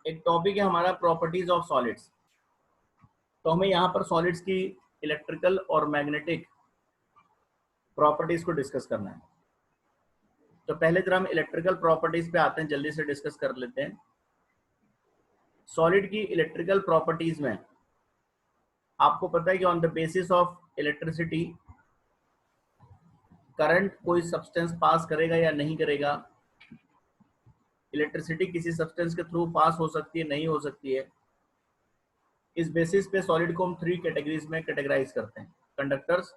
एक टॉपिक है हमारा प्रॉपर्टीज ऑफ सॉलिड्स। तो हमें यहाँ पर सॉलिड्स की इलेक्ट्रिकल और मैग्नेटिक प्रॉपर्टीज को डिस्कस करना है। तो पहले जरा हम इलेक्ट्रिकल प्रॉपर्टीज पे आते हैं, जल्दी से डिस्कस कर लेते हैं। सॉलिड की इलेक्ट्रिकल प्रॉपर्टीज में आपको पता है कि on the basis of electricity current कोई सब्सटेंस पास करेगा या नहीं करेगा। इलेक्ट्रिसिटी किसी सब्सटेंस के थ्रू पास हो सकती है, नहीं हो सकती है। इस बेसिस पे सॉलिड को हम 3 कैटेगरीज में कैटेगराइज करते हैं: कंडक्टर्स,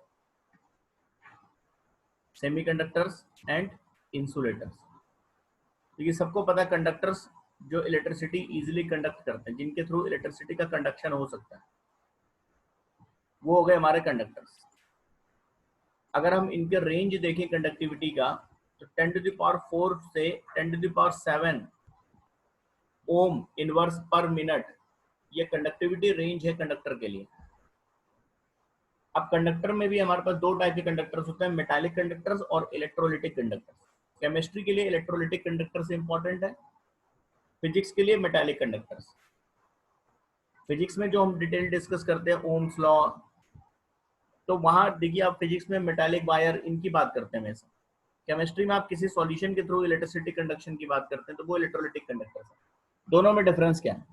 सेमीकंडक्टर्स एंड इंसुलेटर्स। तो ये सबको पता है, कंडक्टर्स जो इलेक्ट्रिसिटी इजीली कंडक्ट करते हैं, जिनके थ्रू इलेक्ट्रिसिटी का कंडक्शन हो सकता है, वो हो गए हमारे कंडक्टर्स। अगर हम इनके रेंज देखें कंडक्टिविटी का, तो 10⁴ से 10⁷ ओम इनवर्स पर मिनट, ये कंडक्टिविटी रेंज है कंडक्टर के लिए। अब कंडक्टर में भी हमारे पास 2 टाइप के कंडक्टर्स होते हैं, मेटालिक कंडक्टर्स और इलेक्ट्रोलिटिक कंडक्टर्स। केमिस्ट्री के लिए इलेक्ट्रोलिटिक कंडक्टर्स इंपॉर्टेंट है, फिजिक्स के लिए मेटालिक कंडक्टर्स। फिजिक्स में जो हम डिटेल डिस्कस करते हैं ओम्स लॉ, तो वहां देखिए आप फिजिक्स में मेटालिक वायर इनकी बात करते हैं वैसे। केमिस्ट्री में आप किसी सॉल्यूशन के थ्रू इलेक्ट्रिसिटी कंडक्शन की बात करते हैं, तो वो इलेक्ट्रोलिटिक कंडक्टर्स है। दोनों में डिफरेंस क्या है?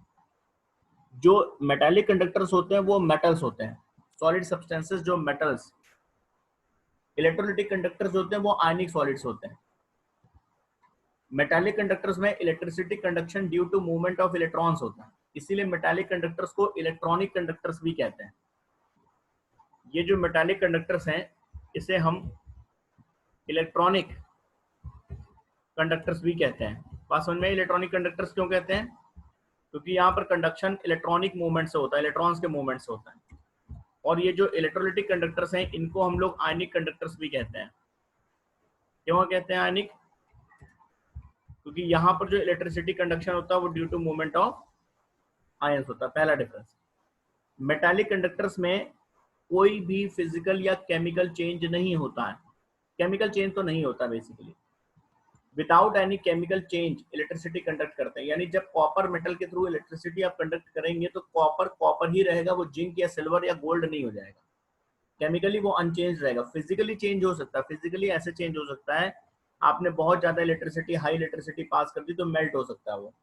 जो मेटालिक कंडक्टर्स होते हैं वो मेटल्स होते हैं, सॉलिड सब्सटेंसेस जो मेटल्स। इलेक्ट्रोलिटिक कंडक्टर्स होते हैं वो आयनिक सॉलिड्स होते हैं। मेटालिक कंडक्टर्स में electricity conduction due to movement of electrons होता है, इसीलिए मेटालिक कंडक्टर्स को इलेक्ट्रॉनिक कंडक्टर्स भी कहते हैं। ये जो मेटालिक कंडक्टर्स हैं, इसे हम इलेक्ट्रॉनिक कंडक्टर्स भी कहते हैं। बात समझ में? इलेक्ट्रॉनिक कंडक्टर्स क्यों कहते हैं? क्योंकि यहाँ पर कंडक्शन इलेक्ट्रॉनिक मूवमेंट से होता है, इलेक्ट्रॉन्स के मूवमेंट से होता है। और ये जो इलेक्ट्रोलिटिक कंडक्टर्स हैं, इनको हम लोग आयनिक कंडक्टर्स भी कहते हैं। क्यों कहते हैं आयनिक? क्योंकि यहाँ पर जो इलेक्ट्रिसिटी कंडक्शन होता है वो due to movement of ions होता है। पहला डिफरेंस। मेटालिक कंडक्टर्स में कोई भी फिजिकल या केमिकल चेंज नहीं होता है। केमिकल चेंज तो नहीं होता basically. Without any chemical change electricity conduct करते हैं, यानी जब कॉपर मेटल के थ्रू इलेक्ट्रिसिटी आप कंडक्ट करेंगे तो कॉपर कॉपर ही रहेगा, वो जिंक या सिल्वर या गोल्ड नहीं हो जाएगा। केमिकली वो अनचेंज रहेगा। फिजिकली चेंज हो सकता है, फिजिकली ऐसे चेंज हो सकता है, आपने बहुत ज्यादा इलेक्ट्रिसिटी, हाई इलेक्ट्रिसिटी पास कर दी तो मेल्ट हो सकता है वो,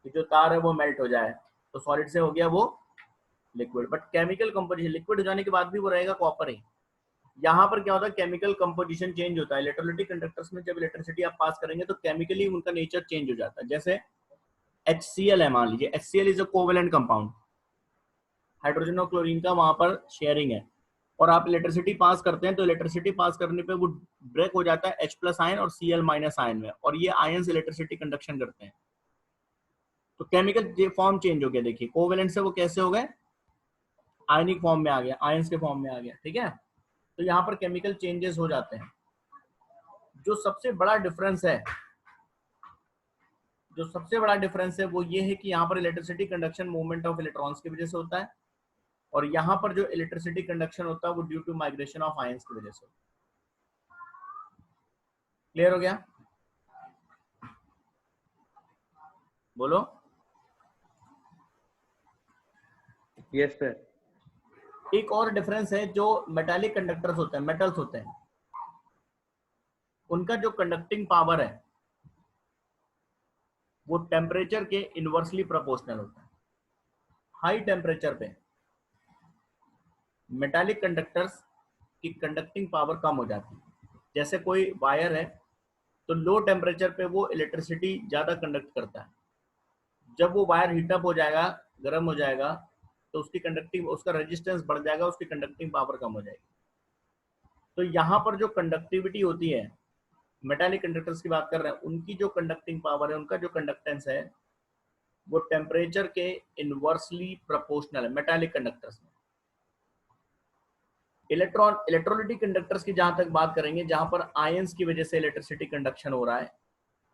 कि जो तार है वो मेल्ट हो जाए, तो सॉलिड से हो गया वो liquid. But chemical composition, liquid हो जाने के बाद भी वो रहेगा कॉपर ही। यहाँ पर क्या होता है, केमिकल कंपोजिशन चेंज होता है। इलेक्ट्रोलिटिक कंडक्टर्स में जब इलेक्ट्रिसिटी आप पास करेंगे तो केमिकली उनका नेचर चेंज हो जाता है। जैसे HCl है, मान लीजिए HCl is a covalent compound, hydrogen और क्लोरीन का वहां पर शेयरिंग है, और आप इलेक्ट्रिसिटी पास करते हैं तो इलेक्ट्रिसिटी पास करने पे वो ब्रेक हो जाता है H+ आयन और Cl- आयन में, और ये आयंस इलेक्ट्रिसिटी कंडक्शन करते हैं। तो केमिकल फॉर्म चेंज हो गया। देखिए कोवेलेंट से वो कैसे हो गए, आयनिक फॉर्म में आ गया, आयंस के फॉर्म में आ गया। ठीक है, तो यहाँ पर केमिकल चेंजेस हो जाते हैं। जो सबसे बड़ा डिफरेंस है, जो सबसे बड़ा डिफरेंस है वो ये है कि यहाँ पर electricity conduction movement of electrons की वजह से होता है, और यहाँ पर जो इलेक्ट्रिसिटी कंडक्शन होता है वो due to migration of ions की वजह से होता है। क्लियर हो गया? बोलो। Yes sir. एक और डिफरेंस है, जो मेटालिक कंडक्टर्स होते हैं, मेटल्स होते हैं, उनका जो कंडक्टिंग पावर है वो टेम्परेचर के इनवर्सली प्रोपोर्शनल होता है। हाई टेम्परेचर पे मेटालिक कंडक्टर्स की कंडक्टिंग पावर कम हो जाती है। जैसे कोई वायर है, तो लो टेम्परेचर पे वो इलेक्ट्रिसिटी ज्यादा कंडक्ट करता है। जब वो वायर हीटअप हो जाएगा, गर्म हो जाएगा, तो उसकी कंडक्टिंग, उसका रेजिस्टेंस बढ़ जाएगा, उसकी कंडक्टिंग पावर कम हो जाएगी। तो यहाँ पर जो कंडक्टिविटी होती है, मेटालिक कंडक्टर्स की बात कर रहे हैं, उनकी जो कंडक्टिंग पावर है, उनका जो कंडक्टेंस है, वो टेम्परेचर के इनवर्सली प्रोपोर्शनल है मेटालिक कंडक्टर्स में। इलेक्ट्रोलिटिक कंडक्टर्स की जहां तक बात करेंगे, जहां पर आयंस की वजह से इलेक्ट्रिसिटी कंडक्शन हो रहा है,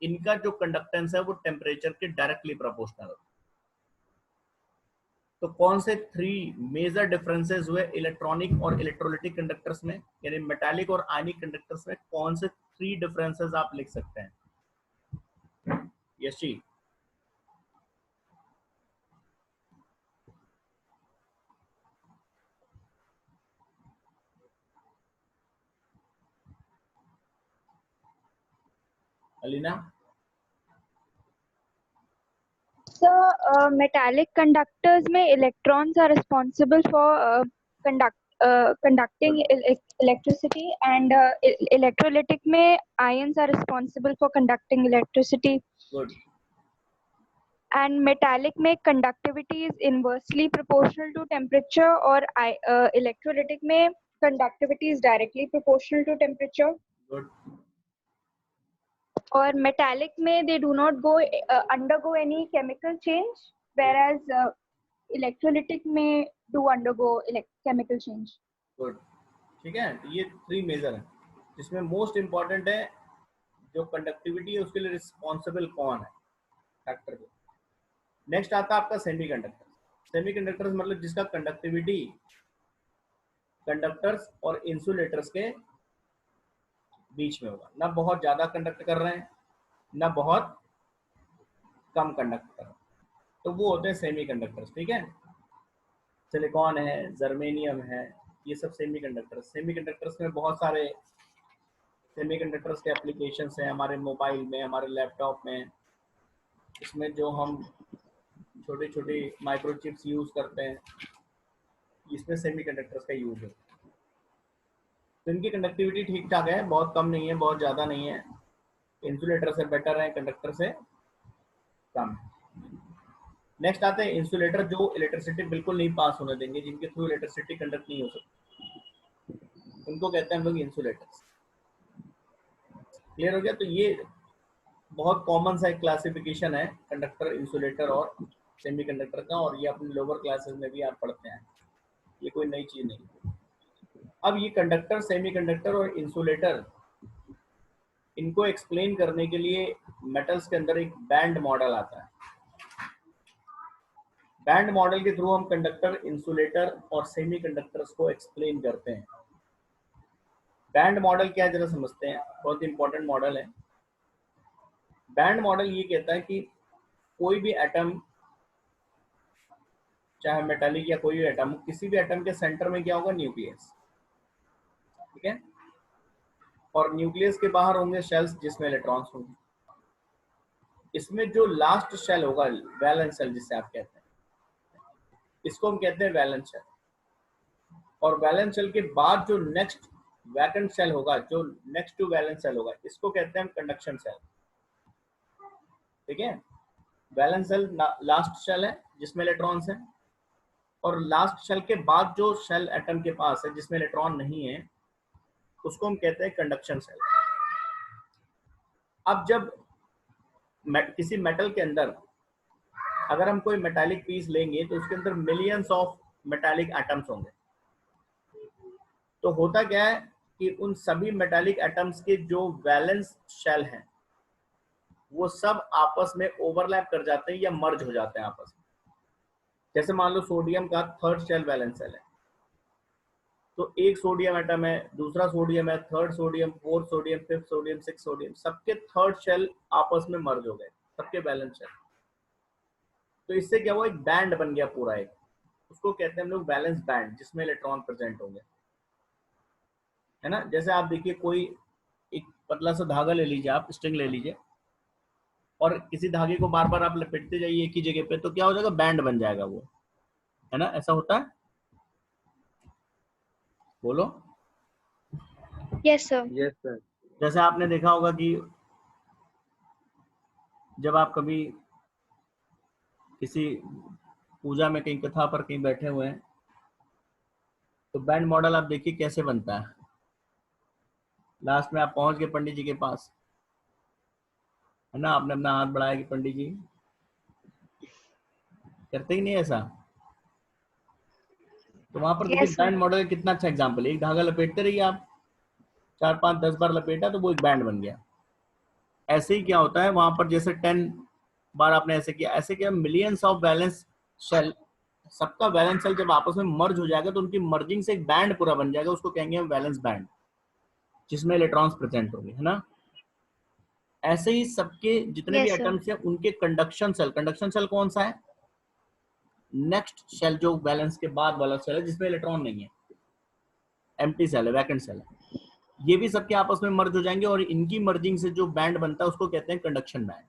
इनका जो कंडक्टेंस है वो टेम्परेचर के डायरेक्टली प्रोपोर्शनल होता है। तो कौन से 3 मेजर डिफरेंसेस हुए इलेक्ट्रॉनिक और इलेक्ट्रोलिटिक कंडक्टर्स में, यानी मेटालिक और आयनिक कंडक्टर्स में कौन से 3 डिफरेंसेस आप लिख सकते हैं? Yeshi, Alina? So, metallic conductors में electrons are responsible for conducting electricity, and electrolytic में ions are responsible for conducting electricity. Good. And metallic में conductivity is inversely proportional to temperature, और electrolytic में conductivity is directly proportional to temperature. Good. और metallic में they do not undergo any chemical change, whereas electrolytic में do undergo chemical change. Good. ठीक है, तो ये 3 मेजर है जिसमें मोस्ट इम्पॉर्टेंट है जो कंडक्टिविटी है उसके लिए रिस्पॉन्सिबल कौन है फैक्टर को. नेक्स्ट आता है आपका सेमीकंडक्टर. सेमीकंडक्टर्स मतलब जिसका कंडक्टिविटी कंडक्टर्स और इंसुलेटर्स के बीच में होगा, ना बहुत ज्यादा कंडक्ट कर रहे हैं ना बहुत कम कंडक्ट कर रहे हैं, तो वो होते हैं सेमीकंडक्टर्स. ठीक है, सिलिकॉन है, जर्मेनियम है, ये सब सेमीकंडक्टर्स. सेमीकंडक्टर्स में बहुत सारे सेमीकंडक्टर्स के एप्लीकेशंस हैं हमारे मोबाइल में, हमारे लैपटॉप में. इसमें जो हम छोटे छोटे माइक्रोचिप्स यूज करते हैं, इसमें सेमीकंडक्टर्स का यूज है. तो इनकी कंडक्टिविटी ठीक ठाक है, बहुत कम नहीं है, बहुत ज़्यादा नहीं है. इंसुलेटर से बेटर है, कंडक्टर से कम. नेक्स्ट आते हैं इंसुलेटर, जो इलेक्ट्रिसिटी बिल्कुल नहीं पास होने देंगे, जिनके थ्रू इलेक्ट्रिसिटी कंडक्ट नहीं हो सकती, उनको कहते हैं हम लोग इंसुलेटर्स. क्लियर हो गया? तो ये बहुत कॉमन सा एक क्लासिफिकेशन है कंडक्टर, इंसुलेटर और सेमीकंडक्टर का, और ये अपने लोअर क्लासेस में भी आप पढ़ते हैं, ये कोई नई चीज़ नहीं. अब ये कंडक्टर, सेमीकंडक्टर और इंसुलेटर, इनको एक्सप्लेन करने के लिए मेटल्स के अंदर एक बैंड मॉडल आता है. बैंड मॉडल के थ्रू हम कंडक्टर, इंसुलेटर और सेमीकंडक्टर्स को एक्सप्लेन करते हैं. बैंड मॉडल क्या है जरा समझते हैं, बहुत इंपॉर्टेंट मॉडल है. बैंड मॉडल ये कहता है कि कोई भी एटम, चाहे मेटालिक या कोई भी एटम, किसी भी एटम के सेंटर में क्या होगा? न्यूक्लियस. ठीक है, और न्यूक्लियस के बाहर होंगे शेल्स जिसमें इलेक्ट्रॉन्स होंगे. इसमें जो लास्ट शेल होगा, वैलेंस शेल जिसे आप कहते हैं, इसको हम कहते हैं वैलेंस शेल. और वैलेंस शेल के बाद जो नेक्स्ट वैकेंट शेल होगा, जो नेक्स्ट टू वैलेंस शेल होगा, इसको कहते हैं कंडक्शन शेल. ठीक है, वैलेंस शेल लास्ट शेल है जिसमें इलेक्ट्रॉन्स हैं, और लास्ट शेल के बाद जो शेल एटम के पास है जिसमें इलेक्ट्रॉन नहीं है, उसको हम कहते हैं कंडक्शन शेल. अब जब किसी मेटल के अंदर अगर हम कोई मेटालिक पीस लेंगे तो उसके अंदर मिलियंस ऑफ मेटालिक एटम्स होंगे. तो होता क्या है कि उन सभी मेटालिक एटम्स के जो वैलेंस शेल हैं वो सब आपस में ओवरलैप कर जाते हैं या मर्ज हो जाते हैं आपस में. जैसे मान लो सोडियम का थर्ड शेल वैलेंस शेल है, तो एक सोडियम एटम है, दूसरा सोडियम है, third sodium, fourth sodium, fifth sodium, six sodium, सबके थर्ड शेल आपस में मर्ज हो गए, सबके वैलेंस शेल. तो इससे क्या हुआ? एक बैंड बन गया पूरा एक, उसको कहते हैं हम लोग वैलेंस बैंड, जिसमें इलेक्ट्रॉन प्रेजेंट होंगे, है ना. जैसे आप देखिए, कोई एक पतला सा धागा ले लीजिए, आप स्ट्रिंग ले लीजिए, और किसी धागे को बार बार आप लपेटते जाइए एक ही जगह पे, तो क्या हो जाएगा? बैंड बन जाएगा वो, है ना. ऐसा होता है? बोलो. Yes sir. Yes sir. जैसे आपने देखा होगा कि जब आप कभी किसी पूजा में, कहीं कथा पर कहीं बैठे हुए हैं, तो बैंड मॉडल आप देखिए कैसे बनता है. लास्ट में आप पहुंच गए पंडित जी के पास, है ना, आपने अपना हाथ बढ़ाया कि पंडित जी, करते ही नहीं ऐसा. तो वहां पर देखिए Yes, बैंड मॉडल कितना अच्छा एग्जांपल है. एक धागा लपेटते रहिए आप, 4, 5, 10 बार लपेटा तो वो एक बैंड बन गया. ऐसे ही क्या होता है वहां पर, जैसे 10 बार आपने ऐसे किया, ऐसे किया मिलियंस ऑफ वैलेंस शेल, सबका वैलेंस शेल जब आपस में मर्ज हो जाएगा तो उनकी मर्जिंग से एक बैंड पूरा बन जाएगा, उसको कहेंगे हम वैलेंस बैंड, जिसमें इलेक्ट्रॉन्स प्रेजेंट होंगे, है ना. ऐसे ही सबके जितने भी Yes, sir. एटम्स हैं उनके कंडक्शन शेल कौन सा है? नेक्स्ट शेल, जो वैलेंस के बाद वाला शेल है जिसमें इलेक्ट्रॉन नहीं है, एम्प्टी शेल है, वैकेंट शेल है. ये भी सबके आपस में मर्ज हो जाएंगे और इनकी मर्जिंग से जो बैंड बनता है उसको कहते हैं कंडक्शन बैंड।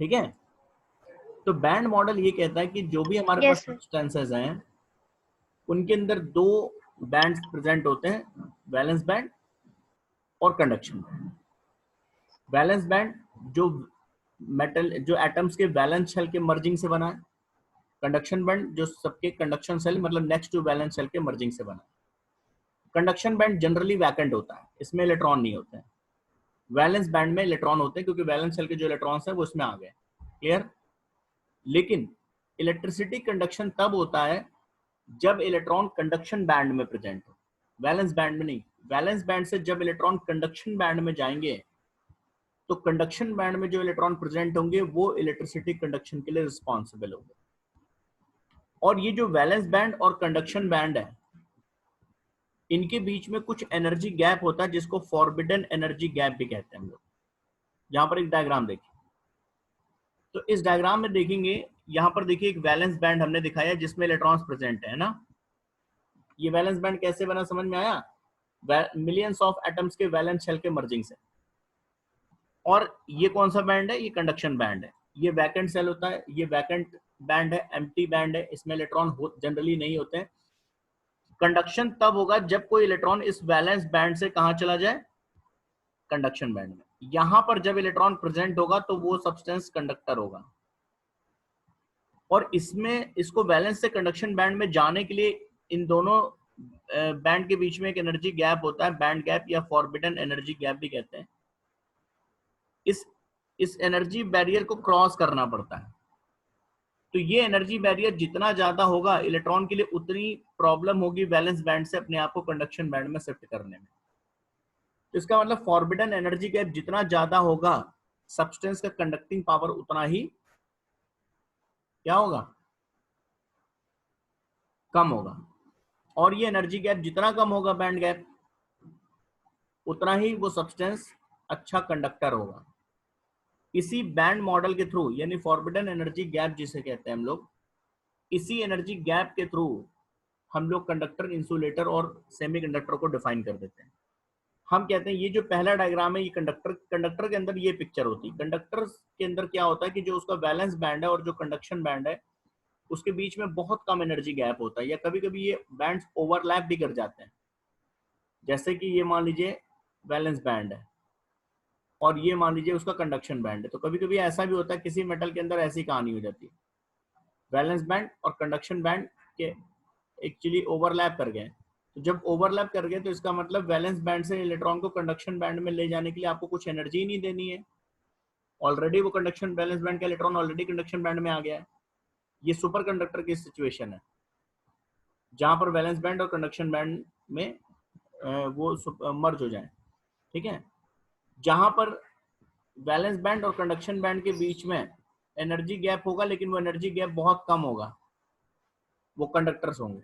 ठीक है, तो बैंड मॉडल ये कहता है कि जो भी हमारे पास Yes, sir. सब्सटेंसेस हैं उनके अंदर दो बैंड्स प्रेजेंट होते हैं, वैलेंस बैंड और कंडक्शन बैंड। वैलेंस बैंड जो मेटल जो एटम्स के वैलेंस शेल के मर्जिंग से बना है, कंडक्शन बैंड जो सबके कंडक्शन सेल मतलब नेक्स्ट टू वैलेंस शेल के मर्जिंग से बना है। कंडक्शन बैंड जनरली वैकेंट होता है, इसमें इलेक्ट्रॉन नहीं होते हैं। वैलेंस बैंड में इलेक्ट्रॉन होते हैं क्योंकि वैलेंस शेल के जो इलेक्ट्रॉन्स हैं वो इसमें आ गए। क्लियर? लेकिन इलेक्ट्रिसिटी कंडक्शन तब होता है जब इलेक्ट्रॉन कंडक्शन बैंड में प्रेजेंट हो, वैलेंस बैंड में नहीं। वैलेंस बैंड से जब इलेक्ट्रॉन कंडक्शन बैंड में जाएंगे तो कंडक्शन बैंड में जो इलेक्ट्रॉन प्रेजेंट होंगे वो इलेक्ट्रिसिटी कंडक्शन के लिए रिस्पॉन्सिबल होंगे। और ये जो वैलेंस बैंड और कंडक्शन बैंड है इनके बीच में कुछ एनर्जी गैप होता है जिसको फॉरबिडन एनर्जी गैप भी कहते हैं हम लोग। यहाँ पर एक डायग्राम देखिए, तो इस डायग्राम में देखेंगे, यहाँ पर देखिए एक वैलेंस बैंड हमने दिखाया जिसमें इलेक्ट्रॉन्स प्रेजेंट है ना। ये वैलेंस बैंड कैसे बना समझ में आया? मिलियंस ऑफ एटम्स के वैलेंस शेल के मर्जिंग से। और ये कौन सा बैंड है? ये कंडक्शन बैंड है। ये वैकेंट सेल होता है, ये वैकेंट बैंड है, एम्प्टी बैंड है, इसमें इलेक्ट्रॉन जनरली नहीं होते हैं। कंडक्शन तब होगा जब कोई इलेक्ट्रॉन इस वैलेंस बैंड से कहां चला जाए? कंडक्शन बैंड में। यहां पर जब इलेक्ट्रॉन प्रेजेंट होगा तो वो सब्सटेंस कंडक्टर होगा। और इसमें इसको वैलेंस से कंडक्शन बैंड में जाने के लिए इन दोनों बैंड के बीच में एक एनर्जी गैप होता है, बैंड गैप या फॉरबिडन एनर्जी गैप भी कहते हैं। इस एनर्जी बैरियर को क्रॉस करना पड़ता है। तो ये एनर्जी बैरियर जितना ज्यादा होगा इलेक्ट्रॉन के लिए उतनी प्रॉब्लम होगी वैलेंस बैंड से अपने आप को कंडक्शन बैंड में शिफ्ट करने में। तो इसका मतलब फॉरबिडन एनर्जी गैप जितना ज्यादा होगा सब्सटेंस का कंडक्टिंग पावर उतना ही क्या होगा? कम होगा। और ये एनर्जी गैप जितना कम होगा बैंड गैप उतना ही वो सब्सटेंस अच्छा कंडक्टर होगा। इसी बैंड मॉडल के थ्रू यानी फॉरबिडन एनर्जी गैप जिसे कहते हैं हम लोग, इसी एनर्जी गैप के थ्रू हम लोग कंडक्टर, इंसुलेटर और सेमीकंडक्टर को डिफाइन कर देते हैं। हम कहते हैं ये जो पहला डायग्राम है ये कंडक्टर के अंदर ये पिक्चर होती है। कंडक्टर के अंदर क्या होता है कि जो उसका वैलेंस बैंड है और जो कंडक्शन बैंड है उसके बीच में बहुत कम एनर्जी गैप होता है, या कभी कभी ये बैंड्स ओवरलैप भी कर जाते हैं। जैसे कि ये मान लीजिए वैलेंस बैंड है और ये मान लीजिए उसका कंडक्शन बैंड है, तो कभी कभी ऐसा भी होता है किसी मेटल के अंदर ऐसी कहानी हो जाती है, वैलेंस बैंड और कंडक्शन बैंड के एक्चुअली ओवरलैप कर गए। तो जब ओवरलैप कर गए तो इसका मतलब वैलेंस बैंड से इलेक्ट्रॉन को कंडक्शन बैंड में ले जाने के लिए आपको कुछ एनर्जी नहीं देनी है, ऑलरेडी वो कंडक्शन वैलेंस बैंड का इलेक्ट्रॉन ऑलरेडी कंडक्शन बैंड में आ गया है। ये सुपर कंडक्टर की सिचुएशन है जहां पर वैलेंस बैंड और कंडक्शन बैंड में वो मर्ज हो जाए। ठीक है, जहां पर वैलेंस बैंड और कंडक्शन बैंड के बीच में एनर्जी गैप होगा लेकिन वो एनर्जी गैप बहुत कम होगा, वो कंडक्टर्स होंगे।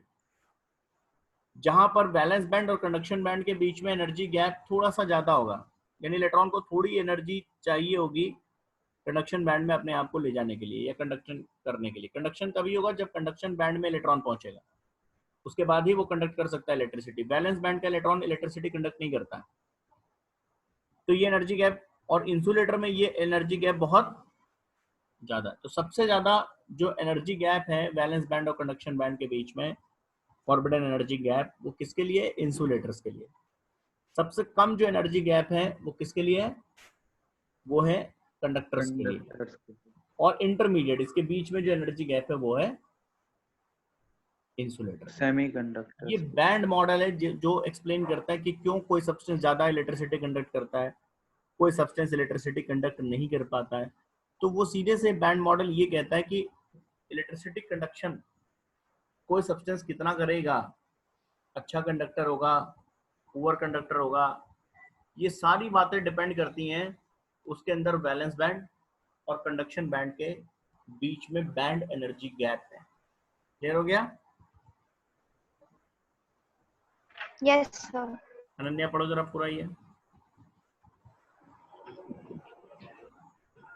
जहां पर वैलेंस बैंड और कंडक्शन बैंड के बीच में एनर्जी गैप थोड़ा सा ज्यादा होगा, यानी इलेक्ट्रॉन को थोड़ी एनर्जी चाहिए होगी कंडक्शन बैंड में अपने आप को ले जाने के लिए या कंडक्शन करने के लिए। कंडक्शन तभी होगा जब कंडक्शन बैंड में इलेक्ट्रॉन पहुंचेगा, उसके बाद ही वो कंडक्ट कर सकता है इलेक्ट्रिसिटी। वैलेंस बैंड का इलेक्ट्रॉन इलेक्ट्रिसिटी कंडक्ट नहीं करता। तो ये एनर्जी गैप, और इंसुलेटर में ये एनर्जी गैप बहुत ज्यादा। तो सबसे ज्यादा जो एनर्जी गैप है वैलेंस बैंड और कंडक्शन बैंड के बीच में, फॉरबिडन एनर्जी गैप, वो किसके लिए? इंसुलेटर्स के लिए। सबसे कम जो एनर्जी गैप है वो किसके लिए है? वो है कंडक्टर्स के लिए। कंडक्टर्स के। और इंटरमीडिएट इसके बीच में जो एनर्जी गैप है वो है इंसुलेटर। ये सेमीकंडक्टर्स के। बैंड मॉडल है जो एक्सप्लेन करता है कि क्यों कोई सब्सटेंस ज्यादा इलेक्ट्रिसिटी कंडक्ट करता है, कोई सब्सटेंस इलेक्ट्रिसिटी कंडक्ट नहीं कर पाता है। तो वो सीधे से बैंड मॉडल ये कहता है कि इलेक्ट्रिसिटी कंडक्शन कोई सब्सटेंस कितना करेगा, अच्छा कंडक्टर होगा, पुअर कंडक्टर होगा, ये सारी बातें डिपेंड करती हैं उसके अंदर वैलेंस बैंड और कंडक्शन बैंड के बीच में बैंड एनर्जी गैप है। क्लियर हो गया? Yes, sir. अनन्या पढ़ो जरा पूरा ये।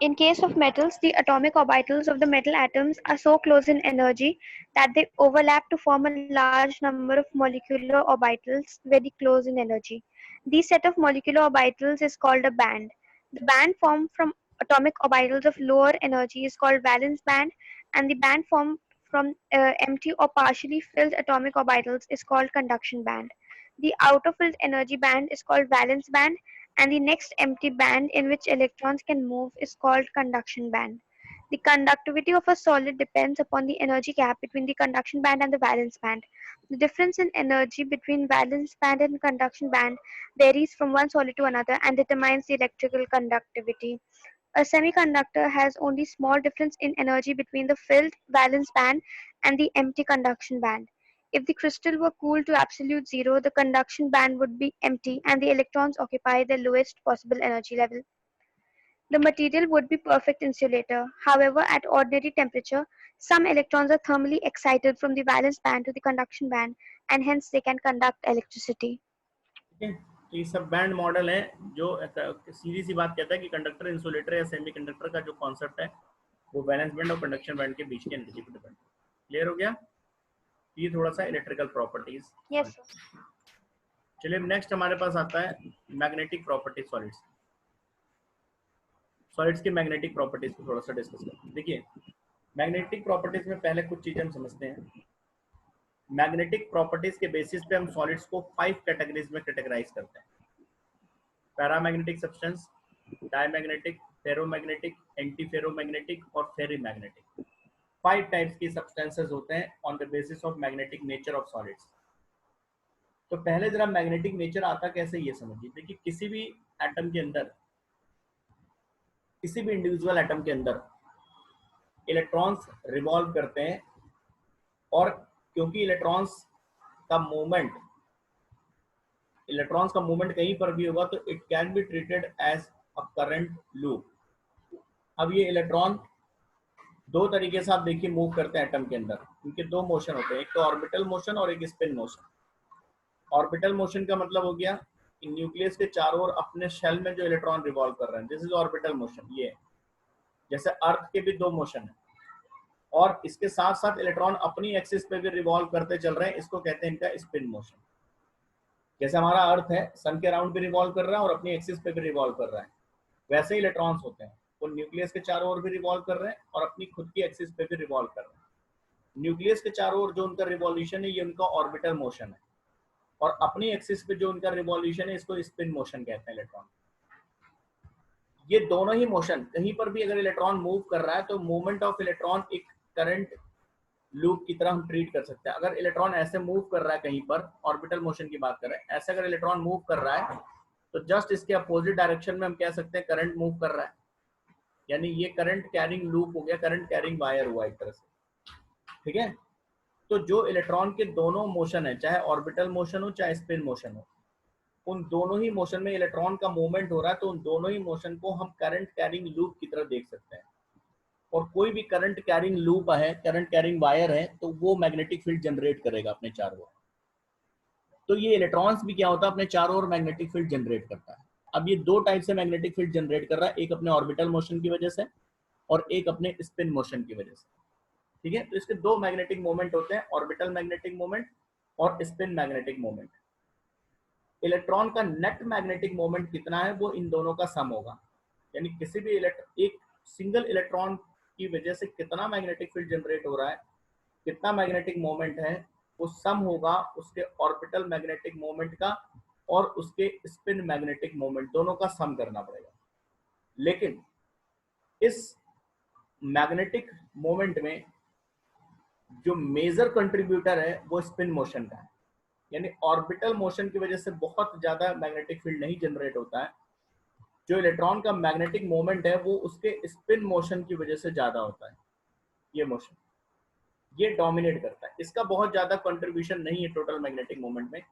In case of metals, the atomic orbitals of the metal atoms are so close in energy that they overlap to form a large number of molecular orbitals very close in energy. This set of molecular orbitals is called a band. The band formed from atomic orbitals of lower energy is called valence band, and the band formed from empty or partially filled atomic orbitals is called conduction band. The outer filled energy band is called valence band, and the next empty band in which electrons can move is called conduction band. The conductivity of a solid depends upon the energy gap between the conduction band and the valence band. The difference in energy between valence band and conduction band varies from one solid to another and determines the electrical conductivity. A semiconductor has only small difference in energy between the filled valence band and the empty conduction band. If the crystal were cooled to absolute zero, the conduction band would be empty and the electrons occupy the lowest possible energy level. The material would be perfect insulator. However, at ordinary temperature, some electrons are thermally excited from the valence band to the conduction band and hence they can conduct electricity. ठीक है, तो ये सब band model है जो सीधी सी बात कहता है कि कंडक्टर, इंसुलेटर या सेमीकंडक्टर का जो कॉन्सेप्ट है वो वैलेंस बैंड और कंडक्शन बैंड के बीच की एनर्जी पर डिपेंड। क्लियर हो गया? ये थोड़ा सा इलेक्ट्रिकल प्रॉपर्टीज। Yes, sir. चलिए नेक्स्ट हमारे पास आता है मैग्नेटिक प्रॉपर्टीज सॉलिड्स। सॉलिड्स की मैग्नेटिक प्रॉपर्टीज को थोड़ा सा डिस्कस करते हैं। देखिए मैग्नेटिक प्रॉपर्टीज में पहले कुछ चीजें हम समझते हैं। मैग्नेटिक प्रॉपर्टीज के बेसिस पे हम सॉलिड्स को 5 कैटेगरीज में कैटेगराइज करते हैं। Paramagnetic substance, diamagnetic, ferromagnetic, anti ferromagnetic और फेरीमैग्नेटिक। 5 टाइप्स की सब्सटेंसेस होते हैं on the basis of magnetic nature of solids. तो पहले जरा मैग्नेटिक नेचर आता कैसे ये समझिए। देखिए किसी भी एटम के अंदर, किसी भी इंडिविजुअल एटम के अंदर इलेक्ट्रॉन्स रिवॉल्व करते हैं और क्योंकि इलेक्ट्रॉन्स का मूवमेंट कहीं पर भी होगा तो it can be treated as a current loop. अब ये इलेक्ट्रॉन दो तरीके से आप देखिए मूव करते हैं एटम के अंदर। इनके दो मोशन होते हैं, एक तो ऑर्बिटल मोशन और एक स्पिन मोशन। ऑर्बिटल मोशन का मतलब हो गया कि न्यूक्लियस के चारों ओर अपने शेल में जो इलेक्ट्रॉन रिवॉल्व कर रहे हैं, दिस इज ऑर्बिटल मोशन। ये जैसे अर्थ के भी दो मोशन है और इसके साथ साथ इलेक्ट्रॉन अपनी एक्सिस पे भी रिवॉल्व करते चल रहे हैं, इसको कहते हैं इनका स्पिन मोशन। जैसे हमारा अर्थ है सन के अराउंड भी रिवॉल्व कर रहा है और अपनी एक्सिस पे भी रिवॉल्व कर रहा है, वैसे ही इलेक्ट्रॉन्स होते हैं, वो न्यूक्लियस के चारों ओर भी रिवॉल्व कर रहे हैं और अपनी खुद की एक्सिस पे भी रिवॉल्व कर रहे हैं। न्यूक्लियस के चारों ओर जो उनका रिवॉल्यूशन है ये उनका ऑर्बिटल मोशन है और अपनी एक्सिस पे जो उनका रिवॉल्यूशन है इसको स्पिन मोशन कहते हैं इलेक्ट्रॉन। ये दोनों ही मोशन, कहीं पर भी अगर इलेक्ट्रॉन मूव कर रहा है तो मूवमेंट ऑफ इलेक्ट्रॉन एक करंट लूप की तरह हम ट्रीट कर सकते हैं। अगर इलेक्ट्रॉन ऐसे मूव कर रहा है कहीं पर, ऑर्बिटल मोशन की बात कर रहे हैं, ऐसे अगर इलेक्ट्रॉन मूव कर रहा है तो जस्ट इसके अपोजिट डायरेक्शन में हम कह सकते हैं करंट मूव कर रहा है, यानी ये करंट कैरिंग लूप हो गया, करंट कैरिंग वायर हुआ एक तरह से। ठीक है, तो जो इलेक्ट्रॉन के दोनों मोशन है, चाहे ऑर्बिटल मोशन हो चाहे स्पिन मोशन हो, उन दोनों ही मोशन में इलेक्ट्रॉन का मूवमेंट हो रहा है, तो उन दोनों ही मोशन को हम करंट कैरिंग लूप की तरह देख सकते हैं। और कोई भी करंट कैरिंग लूप है, करंट कैरिंग वायर है, तो वो मैग्नेटिक फील्ड जनरेट करेगा अपने चारों ओर। तो ये इलेक्ट्रॉन्स भी क्या होता है, अपने चारों ओर मैग्नेटिक फील्ड जनरेट करता है। अब ये दो टाइप से मैग्नेटिक फील्ड जनरेट कर रहा है, एक अपने ऑर्बिटल मोशन की वजह से और एक अपने स्पिन मोशन की वजह से। ठीक है, तो इसके दो मैग्नेटिक मोमेंट होते हैं, ऑर्बिटल मैग्नेटिक मोमेंट और स्पिन मैग्नेटिक मोमेंट। इलेक्ट्रॉन का नेट मैग्नेटिक मोमेंट कितना है वो इन दोनों का सम होगा, यानी किसी भी एक सिंगल इलेक्ट्रॉन की वजह से कितना मैग्नेटिक फील्ड जनरेट हो रहा है, कितना मैग्नेटिक मोमेंट है, वो सम होगा उसके ऑर्बिटल मैग्नेटिक मोमेंट का और उसके स्पिन मैग्नेटिक मोमेंट, दोनों का सम करना पड़ेगा। लेकिन इस मैग्नेटिक मोमेंट में जो मेजर कंट्रीब्यूटर है वो स्पिन मोशन का है, यानी ऑर्बिटल मोशन की वजह से बहुत ज्यादा मैग्नेटिक फील्ड नहीं जनरेट होता है। जो इलेक्ट्रॉन का मैग्नेटिक मोमेंट है वो उसके स्पिन मोशन की वजह से ज्यादा होता है। ये मोशन ये डोमिनेट करता है, इसका बहुत ज्यादा कंट्रीब्यूशन नहीं है टोटल मैग्नेटिक मोमेंट में,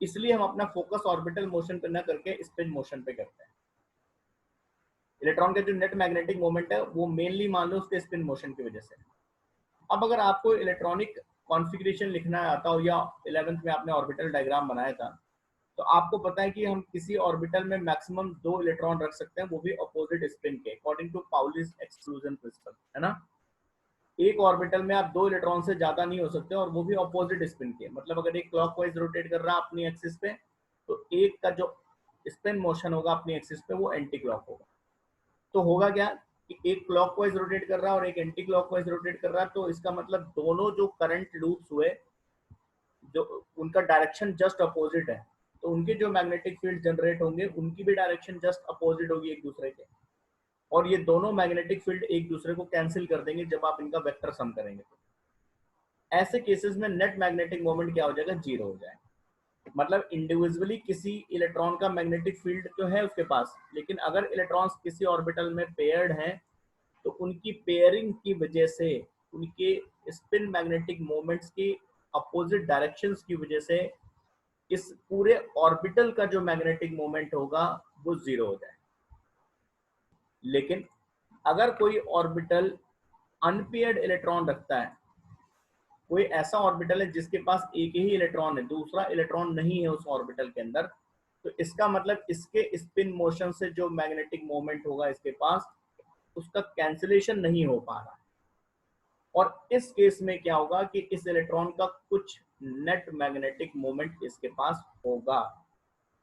इसलिए हम अपना फोकस ऑर्बिटल मोशन पे न करके स्पिन मोशन पे करते हैं। इलेक्ट्रॉन का जो नेट मैग्नेटिक मोमेंट है वो मेनली मान लो उसके स्पिन मोशन की वजह से। अब अगर आपको इलेक्ट्रॉनिक कॉन्फ़िगरेशन लिखना आता हो या 11th में आपने ऑर्बिटल डायग्राम बनाया था, तो आपको पता है कि हम किसी ऑर्बिटल में मैक्सिमम 2 इलेक्ट्रॉन रख सकते हैं, वो भी अपोजिट स्पिन के, according to Pauli's exclusion principle, है ना। एक ऑर्बिटल में आप 2 इलेक्ट्रॉन से ज्यादा नहीं हो सकते, और वो भी अपोजिट स्पिन के। मतलब अगर एक क्लॉकवाइज रोटेट कर रहा है अपनी एक्सिस पे, तो एक का जो स्पिन मोशन होगा अपनी एक्सिस पे वो एंटी क्लॉक होगा। तो होगा क्या कि एक क्लॉकवाइज रोटेट कर रहा है और एक एंटी क्लॉकवाइज रोटेट कर रहा है, तो इसका मतलब दोनों जो करंट लूप्स हुए, जो उनका डायरेक्शन जस्ट अपोजिट है, तो उनके जो मैग्नेटिक फील्ड जनरेट होंगे उनकी भी डायरेक्शन जस्ट अपोजिट होगी एक दूसरे के, और ये दोनों मैग्नेटिक फील्ड एक दूसरे को कैंसिल कर देंगे जब आप इनका वेक्टर सम करेंगे। तो ऐसे केसेस में नेट मैग्नेटिक मोमेंट क्या हो जाएगा, जीरो हो जाएगा। मतलब इंडिविजुअली किसी इलेक्ट्रॉन का मैग्नेटिक फील्ड तो है उसके पास, लेकिन अगर इलेक्ट्रॉन्स किसी ऑर्बिटल में पेयर्ड हैं, तो उनकी पेयरिंग की वजह से उनके स्पिन मैग्नेटिक मोमेंट्स की अपोजिट डायरेक्शंस की वजह से इस पूरे ऑर्बिटल का जो मैग्नेटिक मोमेंट होगा वो जीरो हो जाए। लेकिन अगर कोई ऑर्बिटल अनपेयर्ड इलेक्ट्रॉन रखता है, कोई ऐसा ऑर्बिटल है जिसके पास एक ही इलेक्ट्रॉन है, दूसरा इलेक्ट्रॉन नहीं है उस ऑर्बिटल के अंदर, तो इसका मतलब इसके स्पिन मोशन से जो मैग्नेटिक मोमेंट होगा इसके पास, उसका कैंसिलेशन नहीं हो पा रहा। और इस केस में क्या होगा कि इस इलेक्ट्रॉन का कुछ नेट मैग्नेटिक मोमेंट इसके पास होगा,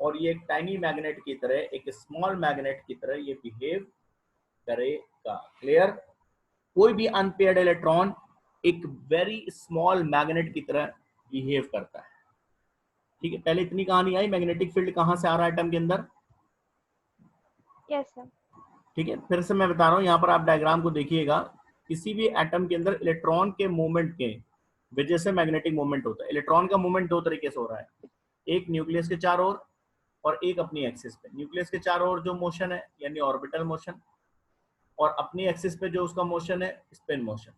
और ये एक टाइनी मैग्नेट की तरह, एक स्मॉल मैग्नेट की तरह ये बिहेव करेगा। क्लियर। कोई भी अनपेयर्ड इलेक्ट्रॉन एक वेरी स्मॉल मैग्नेट की तरह बिहेव करता है। ठीक है, पहले इतनी कहानी आई मैग्नेटिक फील्ड कहां से आ रहा है एटम के अंदर। Yes sir. ठीक है, फिर से मैं बता रहा हूं, यहाँ पर आप डायग्राम को देखिएगा। किसी भी एटम के अंदर इलेक्ट्रॉन के मूवमेंट के वजह से मैग्नेटिक मूवमेंट होता है। इलेक्ट्रॉन का मूवमेंट दो तरीके से हो रहा है, एक न्यूक्लियस के चारों ओर और एक अपनी एक्सिस पे। न्यूक्लियस के चारों ओर जो मोशन है यानी ऑर्बिटल मोशन, और अपनी एक्सिस पे जो उसका मोशन है स्पिन मोशन।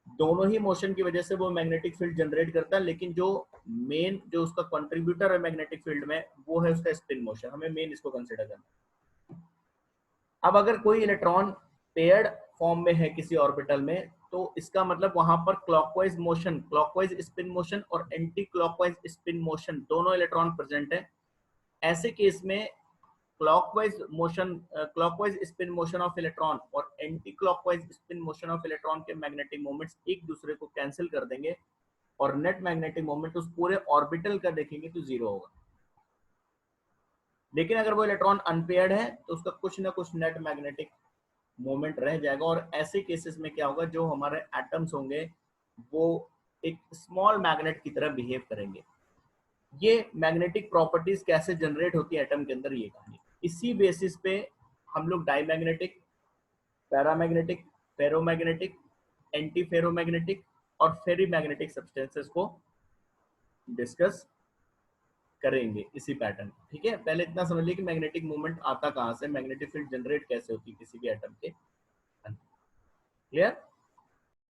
दोनों ही मोशन की वजह से वो मैग्नेटिक फील्ड जनरेट करता है, लेकिन जो मेन जो उसका कंट्रीब्यूटर है मैग्नेटिक फील्ड में वो है उसका स्पिन मोशन। हमें मेन इसको कंसिडर करना है। अब अगर कोई इलेक्ट्रॉन पेयर्ड फॉर्म में है किसी ऑर्बिटल में, तो इसका मतलब वहां पर clockwise motion, clockwise spin motion और एंटी क्लॉकवाइज स्पिन मोशन दोनों इलेक्ट्रॉन प्रेजेंट है। ऐसे केस में clockwise motion, clockwise spin motion of electron और anti clockwise spin motion of electron के मैग्नेटिक मोमेंट्स एक दूसरे को कैंसिल कर देंगे, और नेट मैग्नेटिक मोमेंट उस पूरे ऑर्बिटल का देखेंगे तो जीरो होगा। लेकिन अगर वो इलेक्ट्रॉन अनपेयर्ड है तो उसका कुछ ना कुछ नेट मैग्नेटिक मोमेंट रह जाएगा, और ऐसे केसेस में क्या होगा, जो हमारे एटम्स होंगे वो एक स्मॉल मैग्नेट की तरह बिहेव करेंगे। ये मैग्नेटिक प्रॉपर्टीज कैसे जनरेट होती है एटम के अंदर, ये कहानी। इसी बेसिस पे हम लोग diamagnetic, paramagnetic, ferromagnetic, anti ferromagnetic और फेरीमैग्नेटिक सब्सटेंसेस को डिस्कस करेंगे इसी पैटर्न। ठीक है, पहले इतना समझ लिया कि मैग्नेटिक मूवमेंट आता कहां से, मैग्नेटिक फील्ड जनरेट कैसे होती है किसी भी एटम के अंदर। क्लियर।